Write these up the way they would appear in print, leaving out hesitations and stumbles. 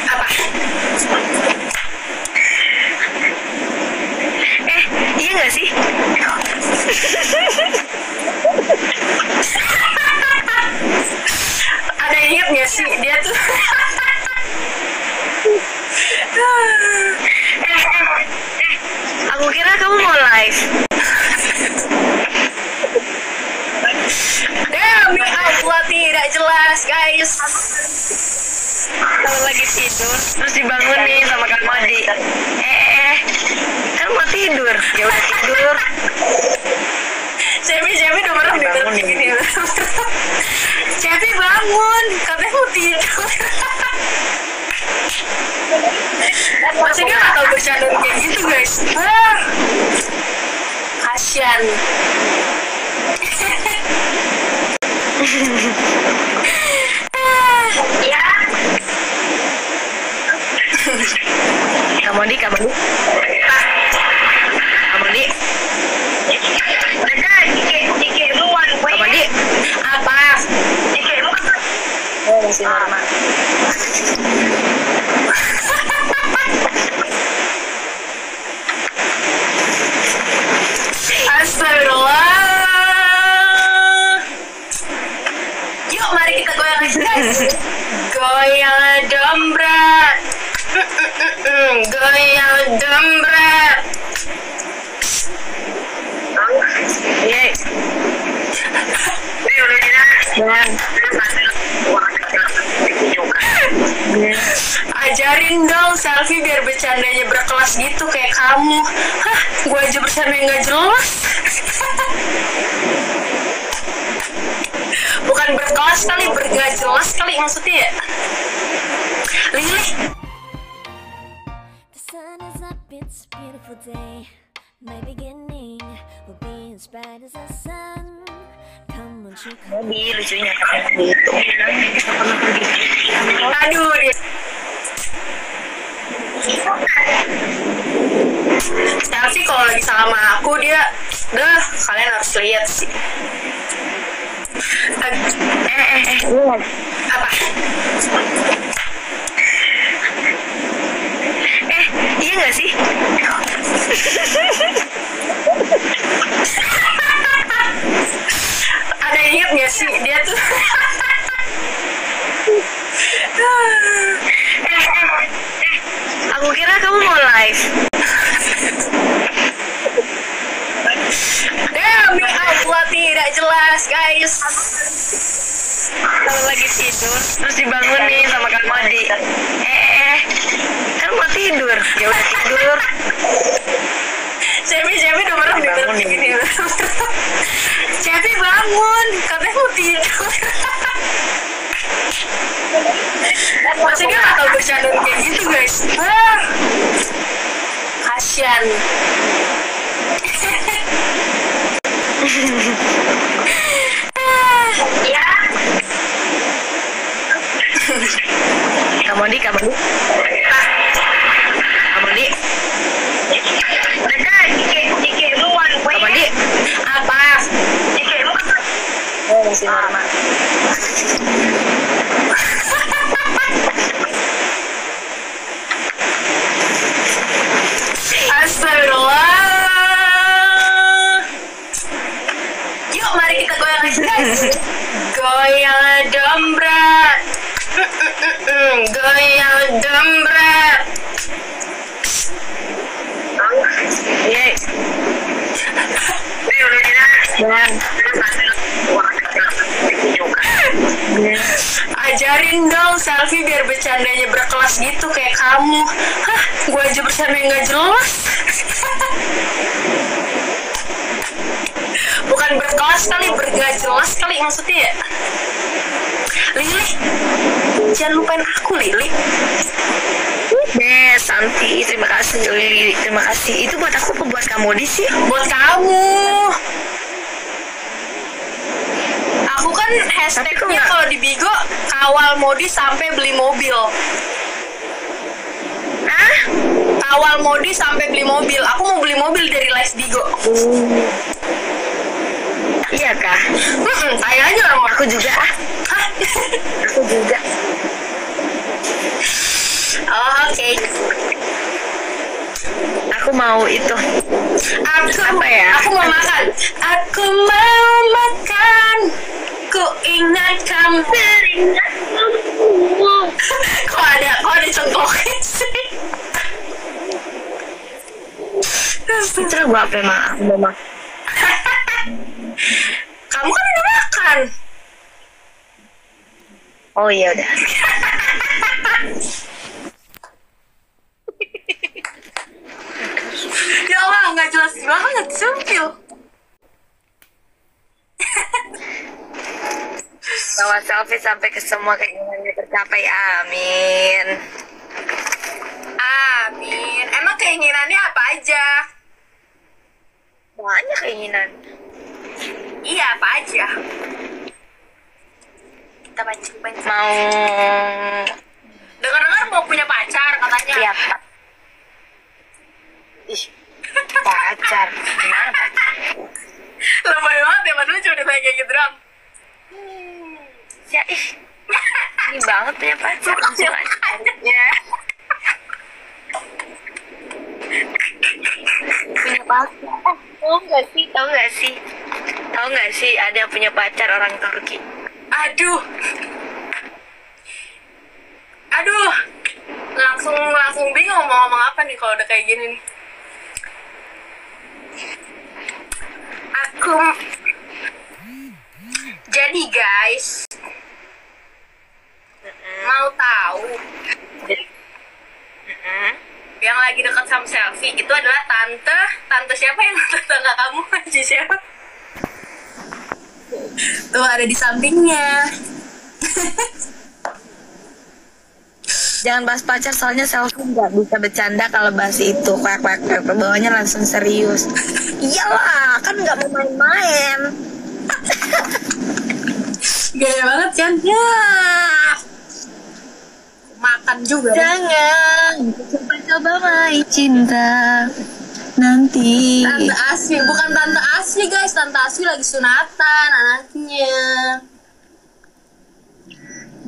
Apa? Iya nggak sih? Ada yang inget nggak sih dia tuh? Aku kira kamu mau live. Demi Allah tidak jelas guys. Kalau lagi tidur terus dibangunin sama Kak Modi. Kan mau tidur, ya udah tidur. Cepi udah pernah dibangunin gini. Cepi bangun, katanya mau tidur. Maksudnya gak tau bercanda kayak gitu guys. Kasian. Ya. Kamu di. Kamu di. Dike luan. Kamu di. Apa? Dike lu. Oh masih normal. Astagfirullah. Yuk mari kita goyang guys. Goyang dombrat. Goyang dombrat. Yeay. Ajarin dong selfie biar bercandanya berkelas gitu kayak kamu. Hah, gua aja bercandanya nggak jelas. Bukan berkelas kali, nggak jelas kali maksudnya ya. Lili. The sun is up, it's a beautiful day. My beginning will be as bright as the sun. Come on, you come. Jadi lucunya gitu. Aduh dia. Selfie kalau lagi sama aku dia, kalian harus lihat sih. Apa? Iya nggak sih? Ada yang inget nggak sih dia tuh? Aku kira kamu mau live. Demi Allah tidak jelas guys. Kalau lagi tidur terus dibangunin sama Kak Modi. Kan mau tidur, ya udah tidur. Cepi udah pernah dibangunin gini. Cepi bangun, katanya mau tidur. Maksudnya gak tau bercanda kayak gitu guys. Kasian. Ya. Kamu di. Kamu di. Dike luan. Kamu di. Apa? Dike lu. Oh masih normal. Astagfirullah. Yuk mari kita goyang guys. Goyang dombrat. Goyang dombrat. Yeay. Ajarin dong selfie biar bercandanya berkelas gitu kayak kamu. Hah, gua aja bercandanya nggak jelas. Bukan berkelas kali, nggak jelas kali maksudnya ya. Lili, jangan lupain aku Lili. Santi, terima kasih Lili, terima kasih. Itu buat aku apa buat kamu di sih? Buat kamu. Aku kan hashtagnya kalau di Bigo kawal Modi sampai beli mobil. Hah? Kawal Modi sampai beli mobil. Aku mau beli mobil dari live Bigo. Iya kah? Kayaknya orang aku juga. Hah? Aku juga. mau itu. Apa ya? Aku mau makan. Aku mau makan. Ku ingat kamu. Kok ada cengkoknya sih? Terus gua apa emang? Kamu kan udah makan. Oh iya udah. Ya Allah, nggak jelas banget, sumpil. Bawa selfie sampai ke semua keinginannya tercapai, amin. Amin. Emang keinginannya apa aja? Banyak keinginan. Iya, apa aja? Kita baca. Mau Dengar-dengar mau punya pacar katanya. lihat. Ih, pacar. Gimana? Lebay banget ya, padahal cuma ditanya kayak gitu doang. Ya ini banget punya pacar langsung aja. Ya. Punya pacar. Tahu nggak sih ada yang punya pacar orang Turki? Aduh, langsung bingung mau ngomong apa nih kalau udah kayak gini nih. Jadi guys, mau tahu yang lagi dekat sama selfie itu adalah tante siapa yang tetangga kamu aja siapa? Tuh ada di sampingnya. Jangan bahas pacar soalnya selfie nggak bisa bercanda kalau bahas itu. Kuak bawahnya langsung serius. Iyalah, kan nggak mau main-main. Gaya banget kan? Ya. Makan juga. Jangan coba-coba main cinta nanti. Tante asli, bukan tante asli guys. Tante asli lagi sunatan anaknya.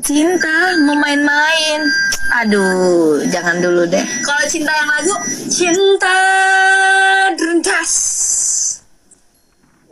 Cinta mau main-main. Aduh, jangan dulu deh. Kalau cinta yang lagu Cinta Drengas.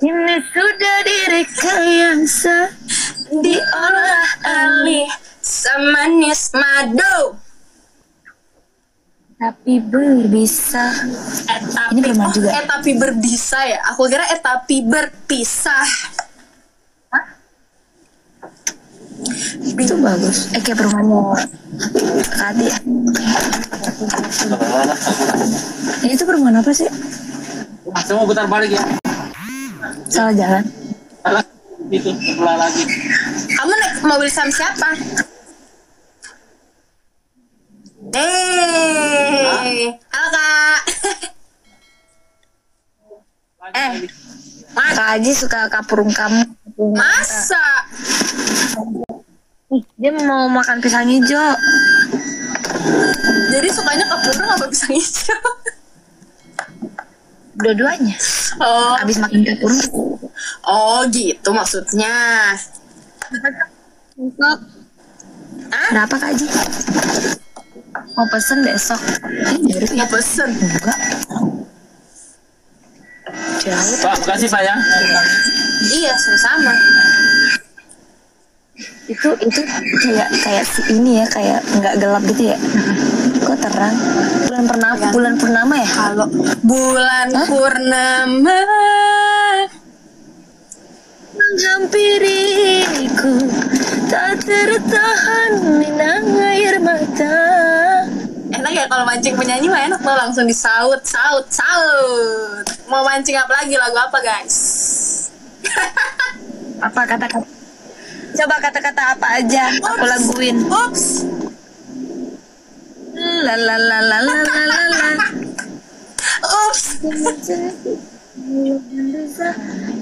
Ini sudah direkayasa, Diolah alih semanis madu. tapi berbisa. Ini bermain juga. Tapi berbisa ya. Aku kira tapi berpisah. Itu bagus. Kayak perumahannya tadi. Ini tuh perumahan apa sih? Saya mau putar balik ya. Salah jalan. Salah. Itu sebelah lagi. Kamu naik mobil sama siapa? Halo kak. Kak Aji suka kapurung kamu. Masa? Dia mau makan pisang hijau. Jadi sukanya kapurung apa pisang hijau? Dua-duanya. Oh, Habis makan kapurung. gitu maksudnya. Berapa Kak Aji? Mau pesen besok. Nggak pesen. Enggak. Jauh. Pak, makasih Pak ya. Iya, sama-sama. Itu kayak si ini ya, kayak nggak gelap gitu ya. Kok terang? Bulan purnama ya? Kalau bulan purnama menghampiriku, tak tertahan minang air mata. enak ya kalau mancing penyanyi mah enak loh, langsung disaut. Mau mancing apa lagi, lagu apa guys? Apa kata-kata? Coba kata-kata apa aja aku laguin. Ups. La la la la la la la la. Ups.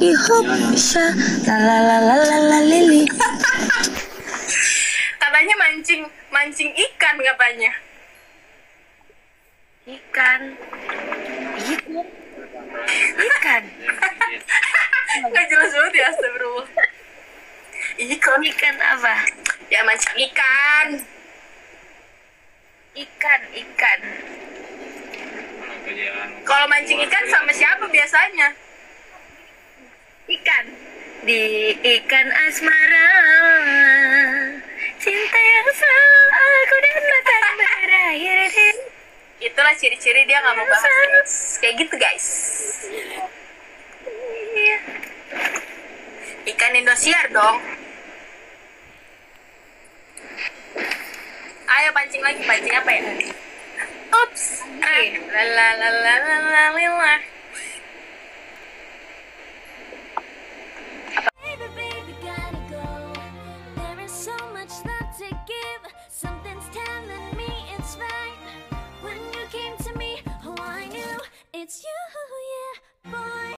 Ihop bisa la la la la la la lili. Katanya mancing ikan katanya. Ikan. Nggak jelas banget ya, astagfirullah. Ikan apa? Ya mancing ikan. Ikan. Kalau mancing ikan sama siapa biasanya? Ikan di ikan asmara, cinta yang selalu aku dan akan berakhir di. Itulah ciri-ciri dia nggak mau bahas serius. Kayak gitu guys. Iya. Ikan Indosiar dong. Ayo pancing lagi, pancing apa ya? Ups. La la la la la la la.